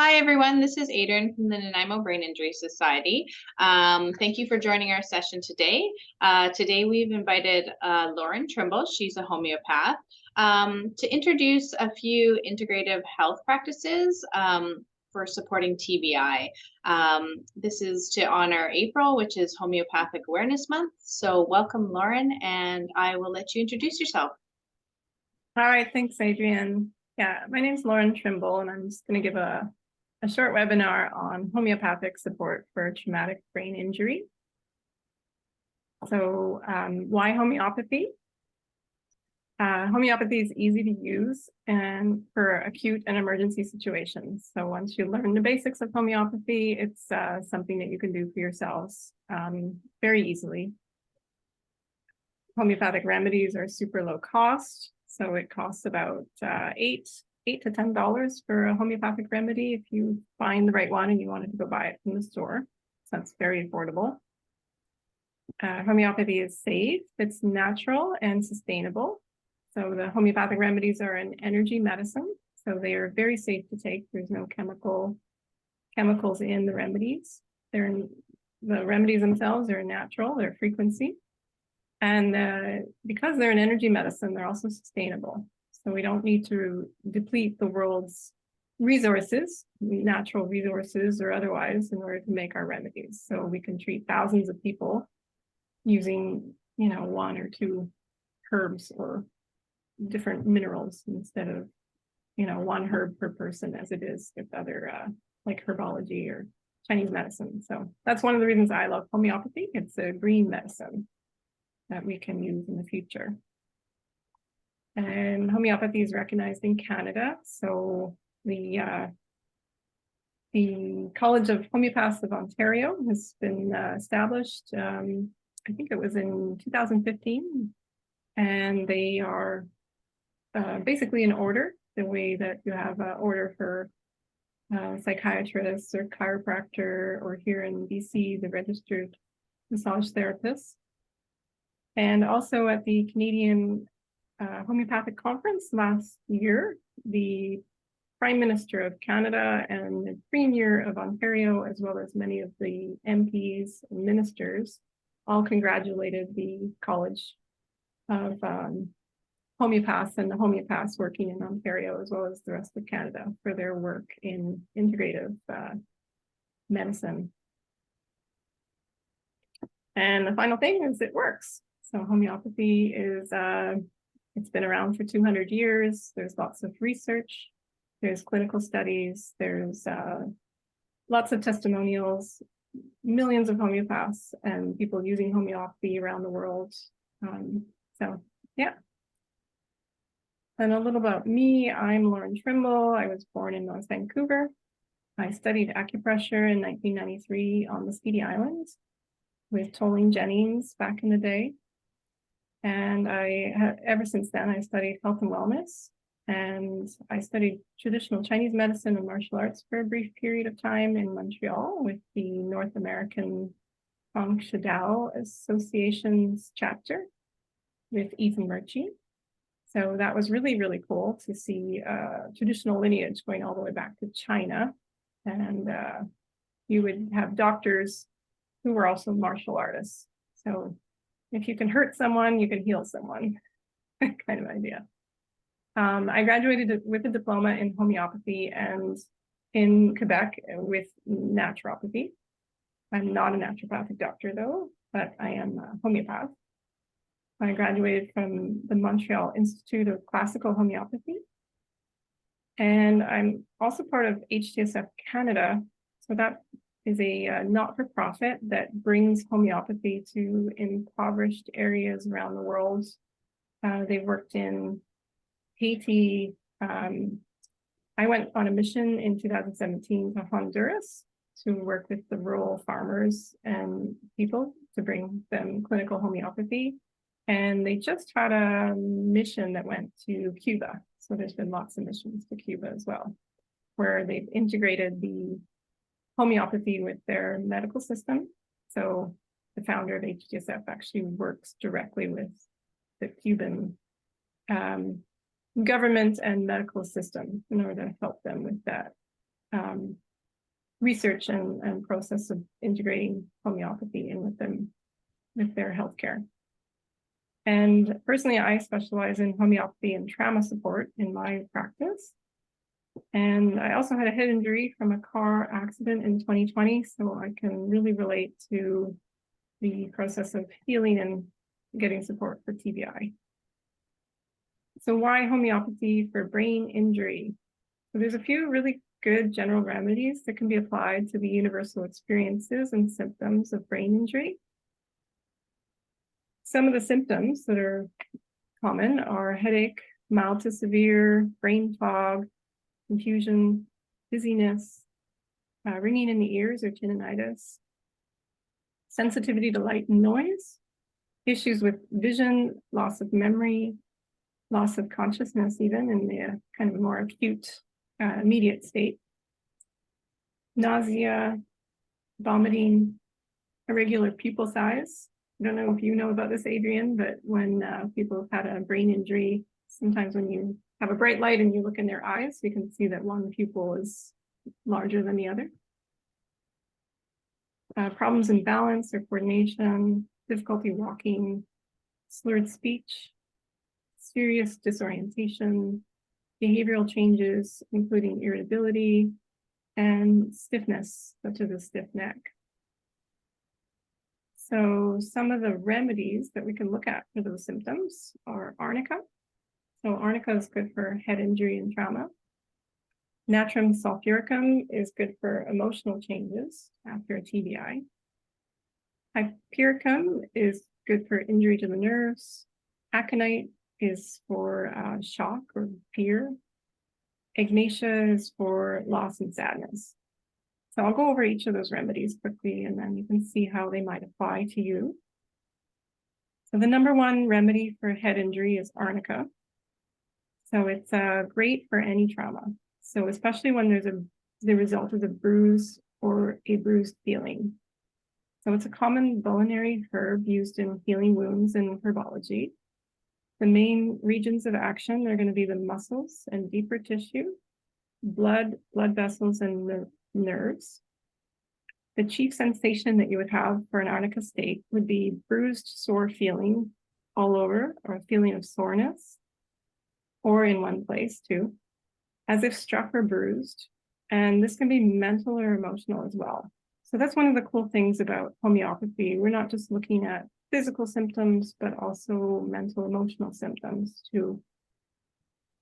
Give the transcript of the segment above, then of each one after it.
Hi, everyone. This is Adrian from the Nanaimo Brain Injury Society. Thank you for joining our session today. Today, we've invited Lauren Trimble. She's a homeopath to introduce a few integrative health practices for supporting TBI. This is to honor April, which is Homeopathic Awareness Month. So welcome, Lauren, and I will let you introduce yourself. All right, thanks, Adrian. Yeah, my name is Lauren Trimble, and I'm just going to give a short webinar on homeopathic support for traumatic brain injury. So why homeopathy? Homeopathy is easy to use and for acute and emergency situations. So once you learn the basics of homeopathy, it's something that you can do for yourselves very easily. Homeopathic remedies are super low cost. So it costs about $8 to $10 for a homeopathic remedy if you find the right one and you wanted to go buy it from the store. So that's very affordable. Homeopathy is safe, it's natural and sustainable. So the homeopathic remedies are an energy medicine. So they are very safe to take. There's no chemicals in the remedies. The remedies themselves are natural, they're frequency. And because they're an energy medicine, they're also sustainable. So we don't need to deplete the world's resources, natural resources or otherwise, in order to make our remedies. So we can treat thousands of people using, one or two herbs or different minerals instead of, one herb per person as it is with other like herbology or Chinese medicine. So that's one of the reasons I love homeopathy. It's a green medicine that we can use in the future. And homeopathy is recognized in Canada. So the College of Homeopaths of Ontario has been established, I think it was in 2015. And they are basically an order, the way that you have an order for psychiatrists or chiropractor, or here in BC, the registered massage therapists. And also at the Canadian Homeopathic Conference last year, the Prime Minister of Canada and the Premier of Ontario, as well as many of the MPs and ministers, all congratulated the College of Homeopaths and the homeopaths working in Ontario, as well as the rest of Canada, for their work in integrative medicine. And the final thing is it works. So homeopathy is, it's been around for 200 years. There's lots of research. There's clinical studies. There's lots of testimonials, millions of homeopaths and people using homeopathy around the world. So yeah. And a little about me, I'm Lauren Trimble. I was born in North Vancouver. I studied acupressure in 1993 on the Speedy Islands with Tolling Jennings back in the day. And ever since then, I studied health and wellness, and I studied traditional Chinese medicine and martial arts for a brief period of time in Montreal with the North American Feng Shui Association's chapter with Ethan Murchie. So that was really, really cool to see traditional lineage going all the way back to China. And you would have doctors who were also martial artists. So if you can hurt someone, you can heal someone, kind of idea. I graduated with a diploma in homeopathy and in Quebec with naturopathy. I'm not a naturopathic doctor though, but I am a homeopath. I graduated from the Montreal Institute of Classical Homeopathy. And I'm also part of HTSF Canada. So that is a not-for-profit that brings homeopathy to impoverished areas around the world. They've worked in Haiti. I went on a mission in 2017 to Honduras to work with the rural farmers and people to bring them clinical homeopathy. And they just had a mission that went to Cuba. So there's been lots of missions to Cuba as well, where they've integrated the homeopathy with their medical system. So the founder of HTSF actually works directly with the Cuban government and medical system in order to help them with that research and process of integrating homeopathy in with them, with their healthcare. And personally, I specialize in homeopathy and trauma support in my practice. And I also had a head injury from a car accident in 2020, so I can really relate to the process of healing and getting support for TBI. So why homeopathy for brain injury? So there's a few really good general remedies that can be applied to the universal experiences and symptoms of brain injury. Some of the symptoms that are common are headache, mild to severe, brain fog, confusion, dizziness, ringing in the ears or tinnitus, sensitivity to light and noise, issues with vision, loss of memory, loss of consciousness even in the kind of more acute, immediate state, nausea, vomiting, irregular pupil size. I don't know if you know about this, Adrian, but when people have had a brain injury, sometimes when you have a bright light and you look in their eyes, you can see that one pupil is larger than the other. Problems in balance or coordination, difficulty walking, slurred speech, serious disorientation, behavioral changes, including irritability, and stiffness, such as a stiff neck. So some of the remedies that we can look at for those symptoms are arnica. So arnica is good for head injury and trauma. Natrum-sulphuricum is good for emotional changes after a TBI. Hypericum is good for injury to the nerves. Aconite is for shock or fear. Ignatia is for loss and sadness. So I'll go over each of those remedies quickly, and then you can see how they might apply to you. So the number one remedy for head injury is arnica. So it's great for any trauma. So especially when there's the result of a bruise or a bruised feeling. So it's a common vulnerary herb used in healing wounds in herbology. The main regions of action are going to be the muscles and deeper tissue, blood vessels, and the nerves. The chief sensation that you would have for an arnica state would be bruised, sore feeling all over, or a feeling of soreness, or in one place too, as if struck or bruised. And this can be mental or emotional as well. So that's one of the cool things about homeopathy. We're not just looking at physical symptoms, but also mental, emotional symptoms too.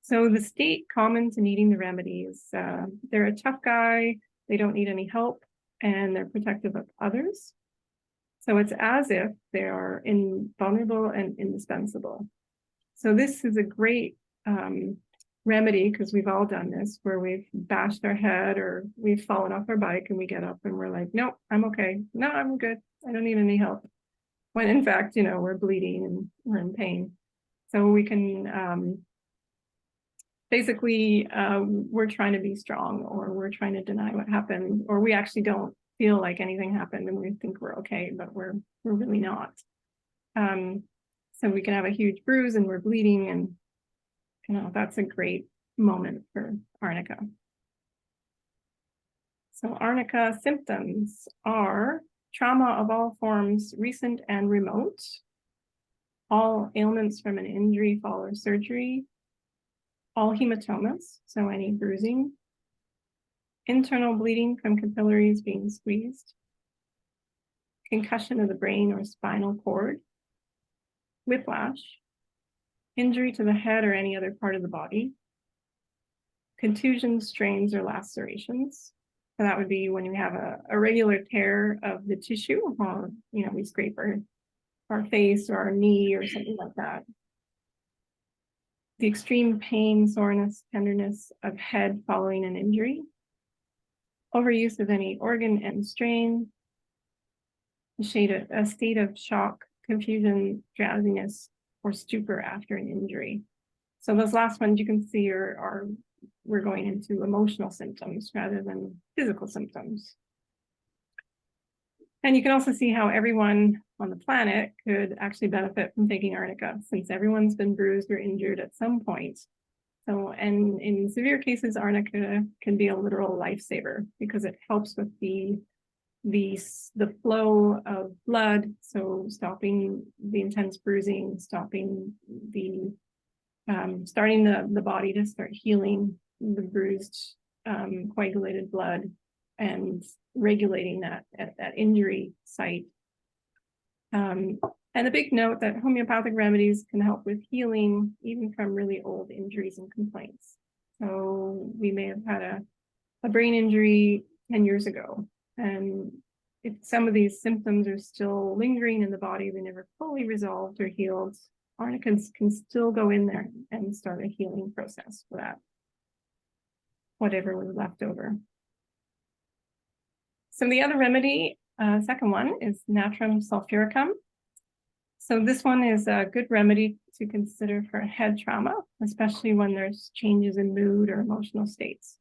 So the state common to needing the remedy is they're a tough guy, they don't need any help, and they're protective of others. So it's as if they are invulnerable and indispensable. So this is a great remedy, because we've all done this, where we've bashed our head or we've fallen off our bike and we get up and we're like, nope, I'm okay. No, I'm good. I don't need any help. When in fact, you know, we're bleeding and we're in pain. So we can basically, we're trying to be strong, or we're trying to deny what happened, or we actually don't feel like anything happened and we think we're okay, but we're really not. So we can have a huge bruise and we're bleeding, and you know, that's a great moment for arnica. So arnica symptoms are trauma of all forms, recent and remote, all ailments from an injury, fall, or surgery, all hematomas, so any bruising, internal bleeding from capillaries being squeezed, concussion of the brain or spinal cord, whiplash, injury to the head or any other part of the body, contusions, strains, or lacerations. So that would be when you have a regular tear of the tissue, or you know, we scrape our face or our knee or something like that. The extreme pain, soreness, tenderness of head following an injury, overuse of any organ and strain, a state of shock, confusion, drowsiness, or stupor after an injury. So those last ones you can see we're going into emotional symptoms rather than physical symptoms. And you can also see how everyone on the planet could actually benefit from taking arnica, since everyone's been bruised or injured at some point. So, and in severe cases, arnica can be a literal lifesaver because it helps with the flow of blood, so stopping the intense bruising, stopping the starting the body to start healing the bruised, coagulated blood, and regulating that at that injury site. And a big note that homeopathic remedies can help with healing even from really old injuries and complaints. So we may have had a brain injury 10 years ago, and if some of these symptoms are still lingering in the body, they never fully resolved or healed, arnica can still go in there and start a healing process for that, whatever was left over. So the other remedy, second one, is Natrum-sulphuricum. So this one is a good remedy to consider for head trauma, especially when there's changes in mood or emotional states.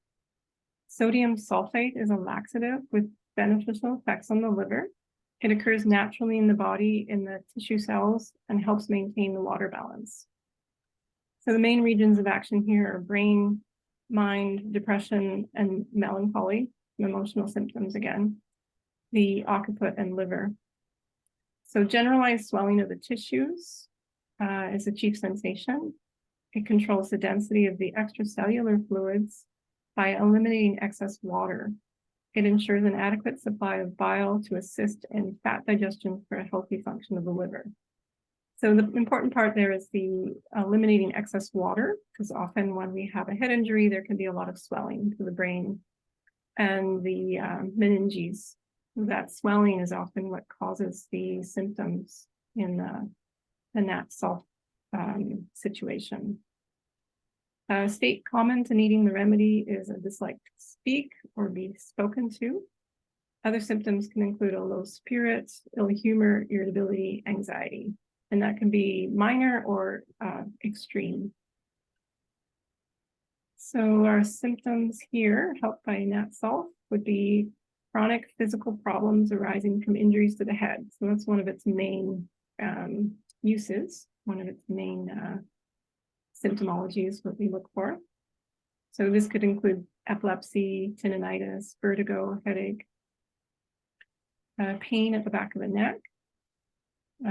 Sodium sulfate is a laxative with beneficial effects on the liver. It occurs naturally in the body in the tissue cells and helps maintain the water balance. So the main regions of action here are brain, mind, depression, and melancholy, emotional symptoms again, the occiput and liver. So generalized swelling of the tissues is the chief sensation. It controls the density of the extracellular fluids by eliminating excess water. It ensures an adequate supply of bile to assist in fat digestion for a healthy function of the liver. So the important part there is the eliminating excess water, because often when we have a head injury, there can be a lot of swelling to the brain and the meninges. That swelling is often what causes the symptoms in the Nat-sulph situation. A state common to needing the remedy is a dislike to speak or be spoken to. Other symptoms can include a low spirit, ill humor, irritability, anxiety, and that can be minor or extreme. So our symptoms here, helped by Nat-sulph, would be chronic physical problems arising from injuries to the head. So that's one of its main uses, one of its main symptomology is what we look for. So this could include epilepsy, tinnitus, vertigo, headache, pain at the back of the neck,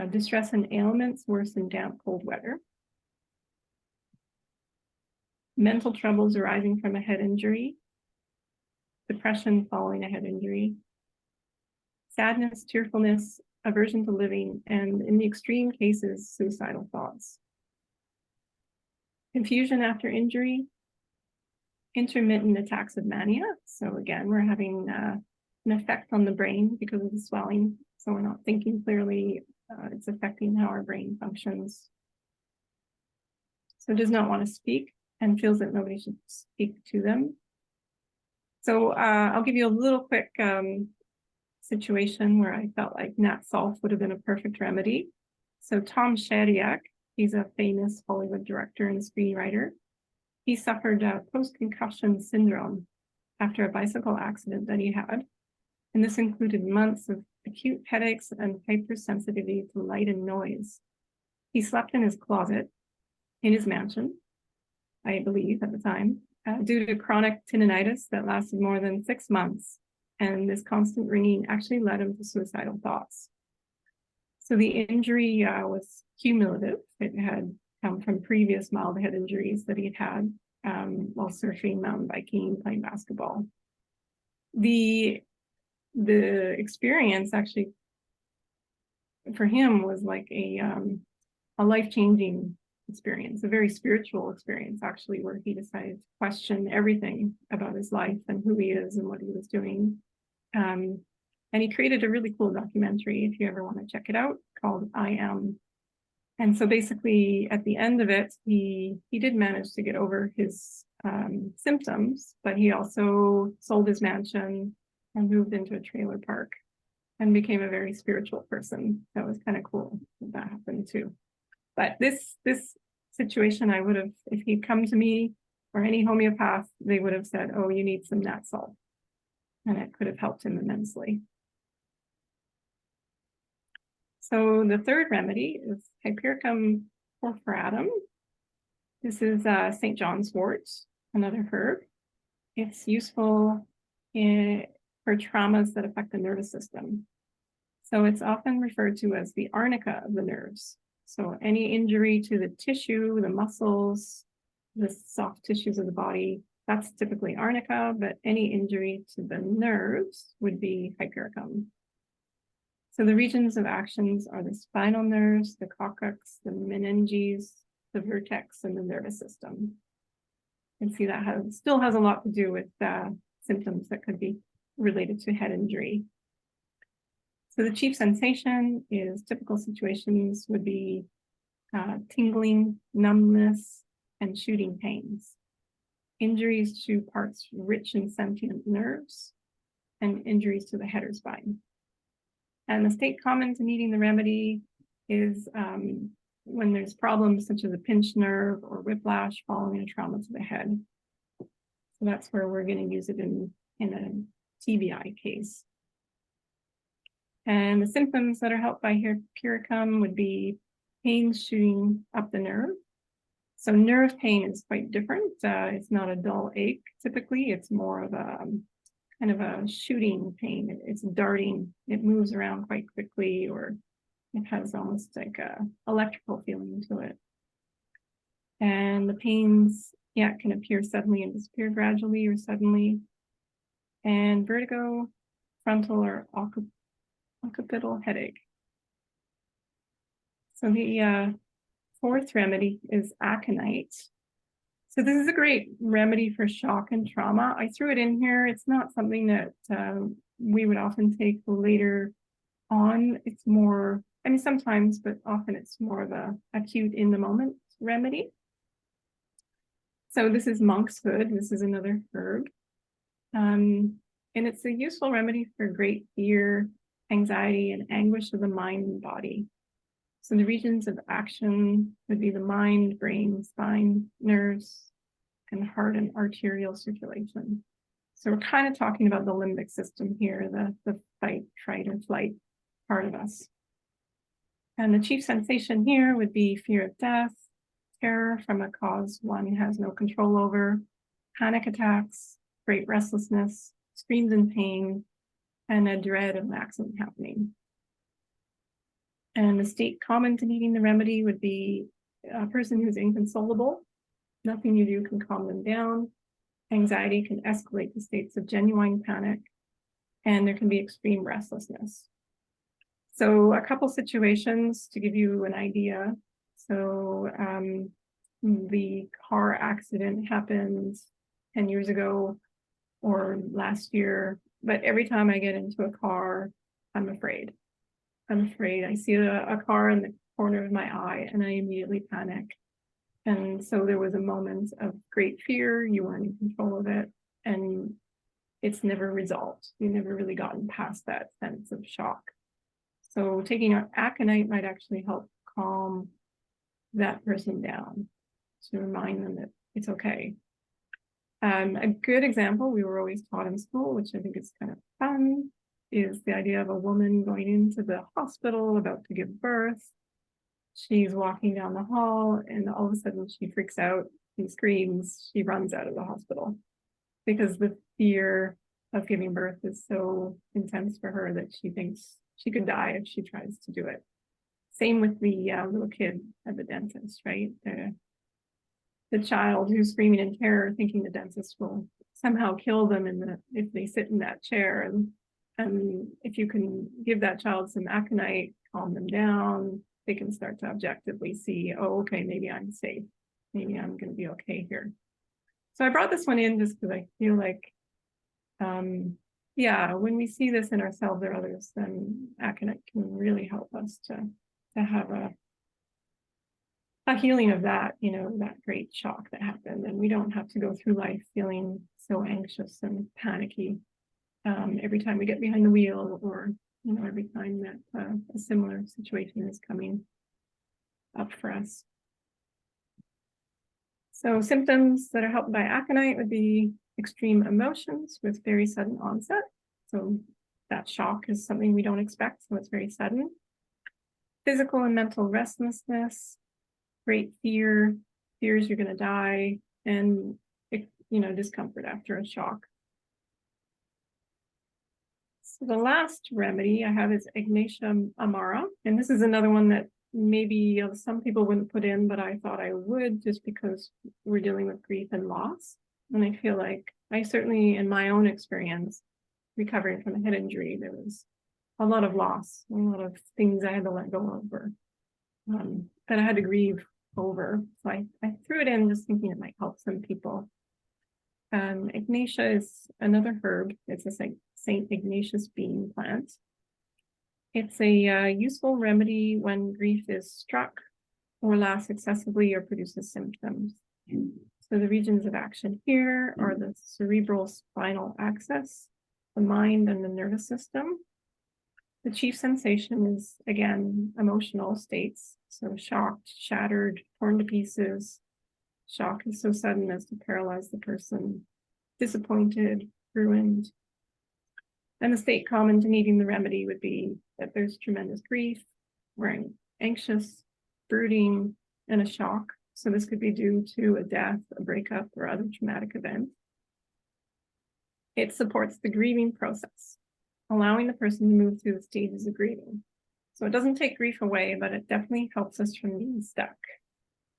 distress and ailments worse in damp, cold weather, mental troubles arising from a head injury, depression following a head injury, sadness, tearfulness, aversion to living, and in the extreme cases, suicidal thoughts. Confusion after injury, intermittent attacks of mania. So again, we're having an effect on the brain because of the swelling. So we're not thinking clearly. It's affecting how our brain functions. So does not want to speak and feels that nobody should speak to them. So I'll give you a little quick situation where I felt like Nat-sulph would have been a perfect remedy. So Tom Shadyac, he's a famous Hollywood director and screenwriter. He suffered post-concussion syndrome after a bicycle accident that he had. And this included months of acute headaches and hypersensitivity to light and noise. He slept in his closet in his mansion, I believe at the time, due to chronic tinnitus that lasted more than 6 months. And this constant ringing actually led him to suicidal thoughts. So the injury was cumulative. It had come from previous mild head injuries that he'd had while surfing, mountain biking, playing basketball. The experience actually for him was like a life-changing experience, a very spiritual experience actually, where he decided to question everything about his life and who he is and what he was doing. And he created a really cool documentary, if you ever want to check it out, called I Am. And so basically at the end of it, he did manage to get over his symptoms, but he also sold his mansion and moved into a trailer park and became a very spiritual person. That was kind of cool that happened too. But this situation, I would have, if he'd come to me or any homeopath, they would have said, oh, you need some Nat-sulph. And it could have helped him immensely. So the third remedy is Hypericum-perforatum. This is St. John's wort, another herb. It's useful for traumas that affect the nervous system. So it's often referred to as the arnica of the nerves. So any injury to the tissue, the muscles, the soft tissues of the body, that's typically arnica, but any injury to the nerves would be hypericum. So the regions of actions are the spinal nerves, the coccyx, the meninges, the vertex, and the nervous system. You can see that still has a lot to do with symptoms that could be related to head injury. So the chief sensation is typical situations would be tingling, numbness, and shooting pains. Injuries to parts rich in sentient nerves, and injuries to the head or spine. And the state common to needing the remedy is when there's problems such as a pinched nerve or whiplash following a trauma to the head. So that's where we're going to use it in a TBI case. And the symptoms that are helped by Hypericum would be pain shooting up the nerve. So nerve pain is quite different. It's not a dull ache typically. It's more of a kind of a shooting pain. It's darting. It moves around quite quickly, or it has almost like a electrical feeling to it. And the pains, can appear suddenly and disappear gradually or suddenly. And vertigo, frontal or occipital headache. So the fourth remedy is aconite. So this is a great remedy for shock and trauma. I threw it in here. It's not something that we would often take later on. It's more, sometimes, but often it's more of a acute in the moment remedy. So this is monk's hood. This is another herb. And it's a useful remedy for great fear, anxiety, and anguish of the mind and body. So the regions of action would be the mind, brain, spine, nerves, and heart and arterial circulation. So we're kind of talking about the limbic system here, the fight, fright, or flight part of us. And the chief sensation here would be fear of death, terror from a cause one has no control over, panic attacks, great restlessness, screams in pain, and a dread of an accident happening. And the state common to needing the remedy would be a person who's inconsolable. Nothing you do can calm them down. Anxiety can escalate to states of genuine panic, and there can be extreme restlessness. So a couple situations to give you an idea. So the car accident happened 10 years ago or last year, but every time I get into a car, I'm afraid. I see a car in the corner of my eye and I immediately panic. And so there was a moment of great fear. You weren't in control of it, and it's never resolved. You've never really gotten past that sense of shock. So taking aconite might actually help calm that person down, to remind them that it's okay. A good example we were always taught in school, which I think is kind of fun, is the idea of a woman going into the hospital about to give birth. She's walking down the hall and all of a sudden she freaks out, she screams, she runs out of the hospital because the fear of giving birth is so intense for her that she thinks she could die if she tries to do it. Same with the little kid at the dentist, right? The child who's screaming in terror thinking the dentist will somehow kill them if they sit in that chair. And if you can give that child some aconite, calm them down, they can start to objectively see, oh, okay, maybe I'm safe. Maybe I'm going to be okay here. So I brought this one in just because I feel like, when we see this in ourselves or others, then aconite can really help us to have a healing of that, that great shock that happened. And we don't have to go through life feeling so anxious and panicky every time we get behind the wheel, or every time that a similar situation is coming up for us. So symptoms that are helped by aconite would be extreme emotions with very sudden onset. So that shock is something we don't expect, so it's very sudden. Physical and mental restlessness, great fear, fears you're going to die, and discomfort after a shock. So the last remedy I have is Ignatia-amara, and this is another one that maybe some people wouldn't put in, but I thought I would, just because we're dealing with grief and loss. And I feel like I certainly, in my own experience, recovering from a head injury, there was a lot of loss, a lot of things I had to let go over, that I had to grieve over. So I threw it in just thinking it might help some people. Ignatia is another herb. It's a St. Ignatius bean plant. It's a useful remedy when grief is struck or lasts excessively or produces symptoms. So the regions of action here are the cerebral spinal axis, the mind, and the nervous system. The chief sensation is, again, emotional states. So shocked, shattered, torn to pieces. Shock is so sudden as to paralyze the person. Disappointed, ruined. And the state common to needing the remedy would be that there's tremendous grief, we're anxious, brooding, and a shock. So this could be due to a death, a breakup, or other traumatic event. It supports the grieving process, allowing the person to move through the stages of grieving. So it doesn't take grief away, but it definitely helps us from being stuck.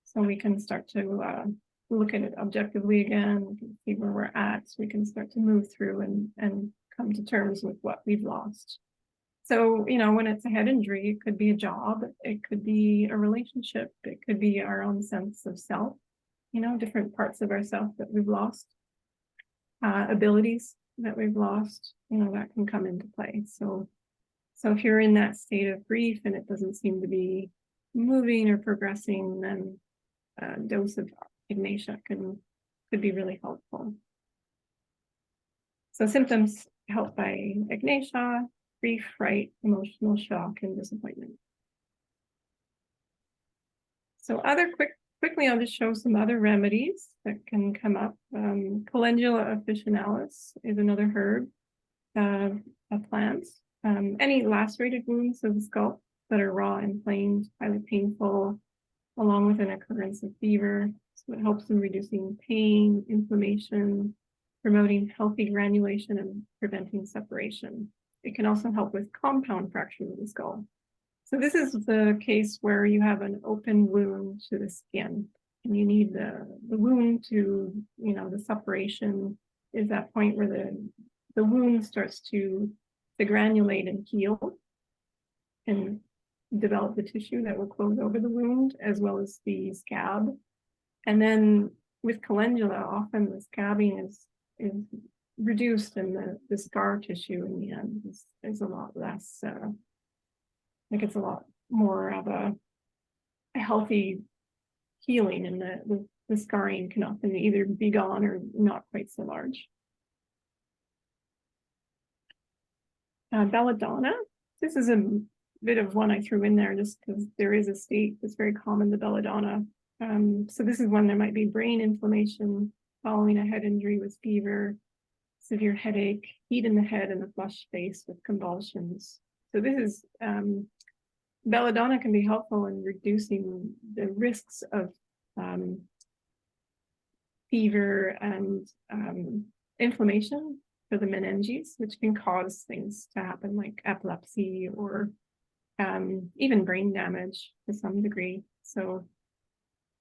So we can start to look at it objectively again, we can see where we're at, so we can start to move through and come to terms with what we've lost. So, when it's a head injury, it could be a job, it could be a relationship, it could be our own sense of self, different parts of ourself that we've lost, abilities that we've lost, that can come into play. So if you're in that state of grief and it doesn't seem to be moving or progressing, then a dose of Ignatia could be really helpful. So symptoms helped by Ignatia: grief, fright, emotional shock, and disappointment. So quickly, I'll just show some other remedies that can come up. Calendula officinalis is another herb, a plant. Any lacerated wounds of the scalp that are raw, inflamed, highly painful, along with an occurrence of fever. So it helps in reducing pain, inflammation, promoting healthy granulation, and preventing separation. It can also help with compound fractures of the skull. So this is the case where you have an open wound to the skin, and you need the wound to, the separation is that point where the wound starts to granulate and heal and develop the tissue that will close over the wound, as well as the scab. And then with calendula, often the scabbing is reduced, and the scar tissue in the end is a lot less, it's a lot more of a healthy healing, and the scarring can often either be gone or not quite so large. Belladonna, this is a bit of one I threw in there just because there is a state that's very common, the belladonna. So this is when there might be brain inflammation following a head injury with fever, severe headache, heat in the head, and a flushed face with convulsions. So this is, belladonna can be helpful in reducing the risks of fever and inflammation for the meninges, which can cause things to happen like epilepsy or even brain damage to some degree. So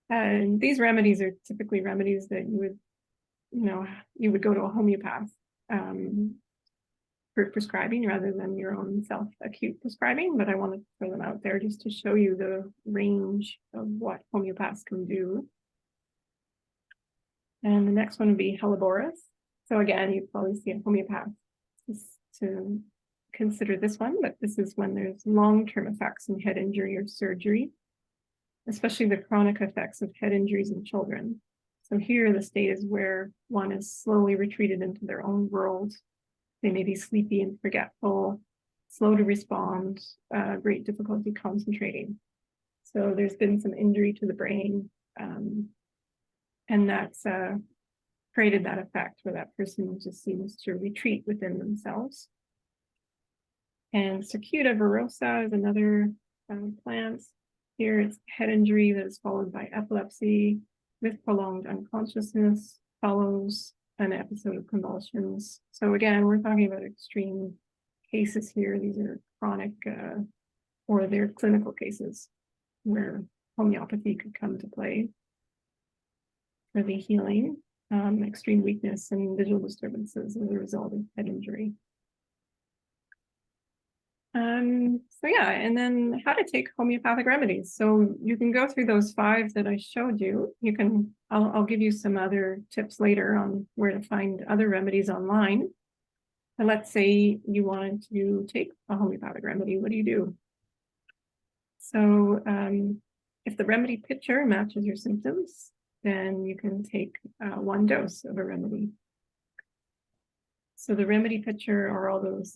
these remedies are typically remedies that you would go to a homeopath for prescribing rather than your own self-acute prescribing, but I want to throw them out there just to show you the range of what homeopaths can do. And the next one would be Helleborus. So again, you probably see a homeopath to consider this one, but this is when there's long-term effects in head injury or surgery, especially the chronic effects of head injuries in children. So here the state is where one is slowly retreated into their own world. They may be sleepy and forgetful, slow to respond, great difficulty concentrating. So there's been some injury to the brain, and that's created that effect where that person just seems to retreat within themselves. And Circuita virosa is another plant. Here it's head injury that is followed by epilepsy, with prolonged unconsciousness follows an episode of convulsions. So again, we're talking about extreme cases here. These are chronic or they're clinical cases where homeopathy could come to play for the healing, extreme weakness and visual disturbances as a result of head injury. So yeah, and then how to take homeopathic remedies. So you can go through those 5 that I showed you. You can, I'll give you some other tips later on where to find other remedies online. But let's say you wanted to take a homeopathic remedy, what do you do? So if the remedy picture matches your symptoms, then you can take 1 dose of a remedy. So the remedy picture are all those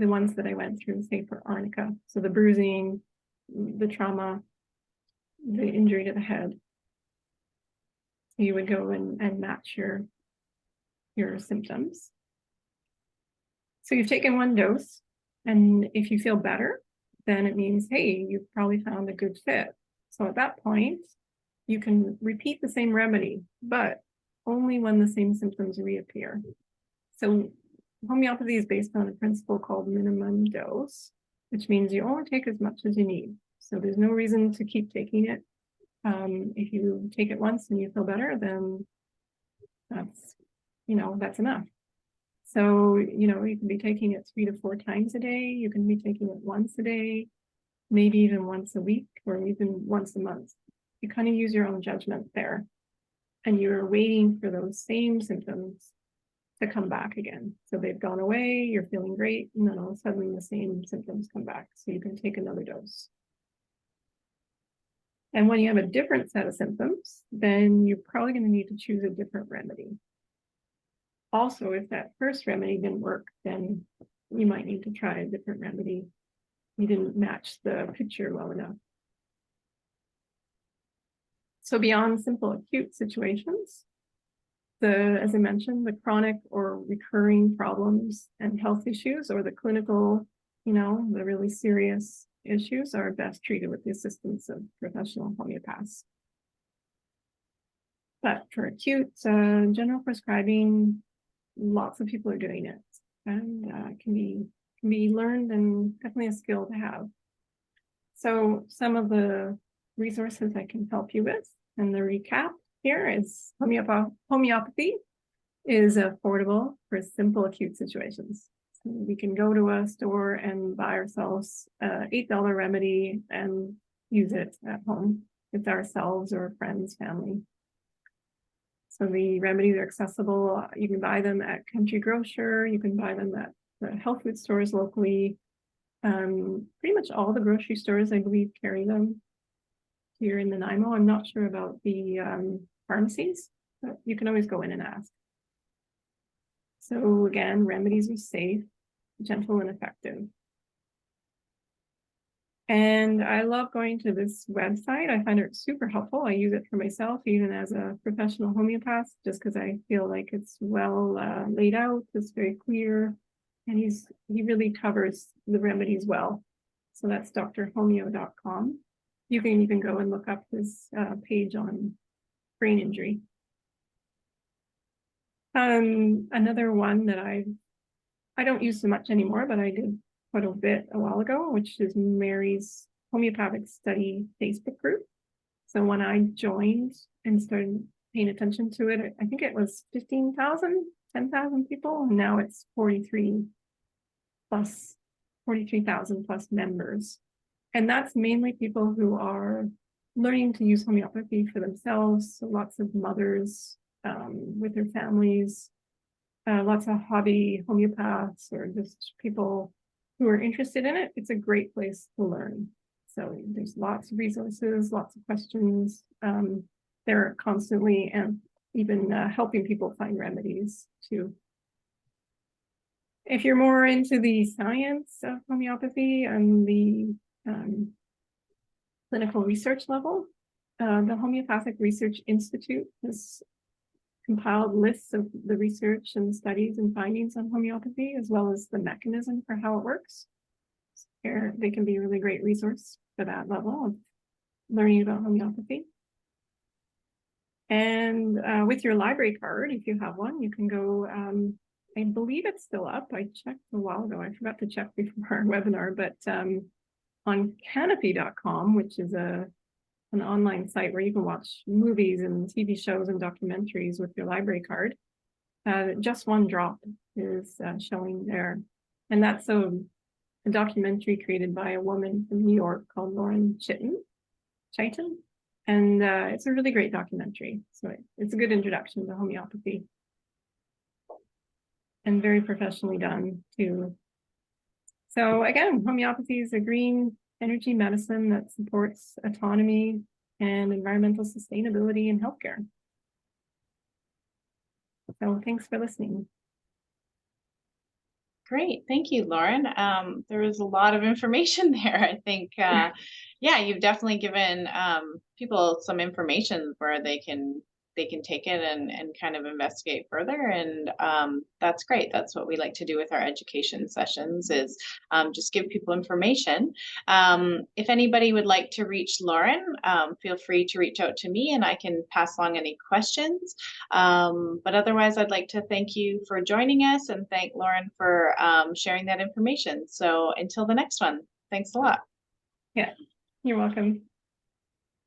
the ones that I went through, say for arnica. So the bruising, the trauma, the injury to the head. You would go and match your symptoms. So you've taken 1 dose, and if you feel better, then it means, hey, you've probably found a good fit. So at that point, you can repeat the same remedy, but only when the same symptoms reappear. So homeopathy is based on a principle called minimum dose, which means you only take as much as you need. So there's no reason to keep taking it. If you take it once and you feel better, then that's enough. So, you can be taking it 3 to 4 times a day. You can be taking it once a day, maybe even once a week, or even once a month. You kind of use your own judgment there. And you're waiting for those same symptoms to come back again. So they've gone away, you're feeling great, and then all of a sudden the same symptoms come back. So you can take another dose. And when you have a different set of symptoms, then you're probably going to need to choose a different remedy. Also, if that first remedy didn't work, then you might need to try a different remedy. You didn't match the picture well enough. So beyond simple acute situations, as I mentioned, the chronic or recurring problems and health issues, or the clinical, the really serious issues, are best treated with the assistance of professional homeopaths. But for acute general prescribing, lots of people are doing it, and can be learned, and definitely a skill to have. So some of the resources I can help you with, and the recap here is homeopathy is affordable for simple acute situations. So we can go to a store and buy ourselves an $8 remedy and use it at home with ourselves or friends, family. So the remedies are accessible. You can buy them at Country Grocer. You can buy them at the health food stores locally. Pretty much all the grocery stores, I believe, carry them here in Nanaimo. I'm not sure about the pharmacies, but you can always go in and ask. So again, remedies are safe, gentle, and effective. And I love going to this website. I find it super helpful. I use it for myself, even as a professional homeopath, just because I feel like it's well laid out. It's very clear, and he really covers the remedies well. So that's drhomeo.com. You can even go and look up his page on brain injury. Another one that I don't use so much anymore, but I did quite a bit a while ago, which is Mary's Homeopathic Study Facebook group. So when I joined and started paying attention to it, I think it was 15,000, 10,000 people. And now it's 43,000 plus members. And that's mainly people who are learning to use homeopathy for themselves. So lots of mothers with their families, lots of hobby homeopaths, or just people who are interested in it. It's a great place to learn. So there's lots of resources, lots of questions. They're constantly and even helping people find remedies too. If you're more into the science of homeopathy and the clinical research level, the Homeopathic Research Institute has compiled lists of the research and studies and findings on homeopathy, as well as the mechanism for how it works. They can be a really great resource for that level of learning about homeopathy. And with your library card, if you have one, you can go, I believe it's still up. I checked a while ago. I forgot to check before our webinar, but on canopy.com, which is an online site where you can watch movies and TV shows and documentaries with your library card. Just One Drop is showing there. And that's a documentary created by a woman from New York called Lauren Trimble. And it's a really great documentary. So it's a good introduction to homeopathy. And very professionally done too. So again, homeopathy is a green energy medicine that supports autonomy and environmental sustainability in healthcare. So thanks for listening. Great. Thank you, Lauren. There was a lot of information there. I think, yeah, you've definitely given people some information where they can take it and kind of investigate further. And that's great. That's what we like to do with our education sessions, is just give people information. If anybody would like to reach Lauren, feel free to reach out to me and I can pass along any questions. But otherwise, I'd like to thank you for joining us and thank Lauren for sharing that information. So until the next one, thanks a lot. Yeah, you're welcome.